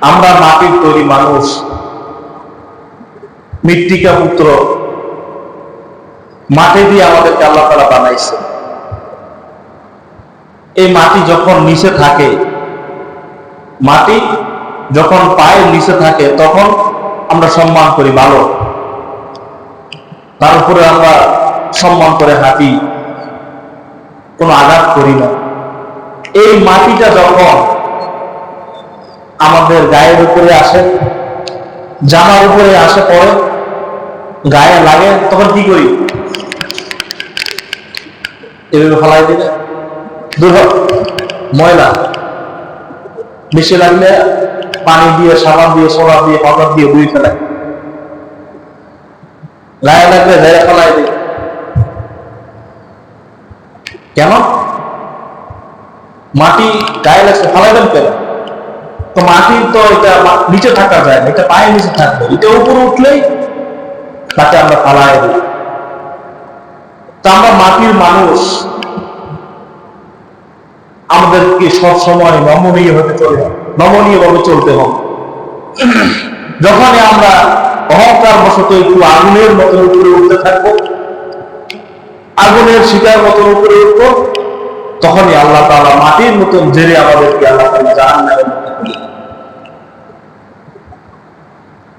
আমরা মাটির তৈরি মানুষ, মৃত্তিকা পুত্র, মাটি দিয়ে আমাদেরকে আল্লাহ তাআলা বানাইছে। এই মাটি যখন নিচে থাকে, মাটি যখন পায়ের নিচে থাকে, তখন আমরা সম্মান করি ভালো, তার উপরে আমরা সম্মান করে হাঁটি, কোনো আঘাত করি না। এই মাটিটা যখন আমাদের গায়ের উপরে আসে, জামার উপরে আসে, পরে গায়ে লাগে, তখন কি করি? এভাবে ফেলাই দিলে দূর ময়লা বেশি লাগলে পানি দিয়ে, সাবান দিয়ে, সোডা দিয়ে, পাউডার দিয়ে ধুয়ে ফেলাই। গায়ে লাগলে ধরে ফেলাই দিই। কেন? মাটি গায়ে লাগছে, ফেলাই দেন কেন? তো মাটি তো এটা নিচে থাকা যায় না, এটা পায়ের নিচে থাকবে, এটা উপরে উঠলেই তাকে আমরা ফালাই দিই। তা আমরা মাটির মানুষ, আমাদেরকে সবসময় নমনীয় হতে চলে, নমনীয় ভাবে চলতে হবে। যখনই আমরা অহংকার বশত একটু আগুনের মতন উপরে উঠতে থাকবো, আগুনের শিকার মতন উপরে উঠবো, তখনই আল্লাহ তাআলা মাটির মতন জেরে আমাদেরকে আল্লাহ তাআলা জাহান্নামের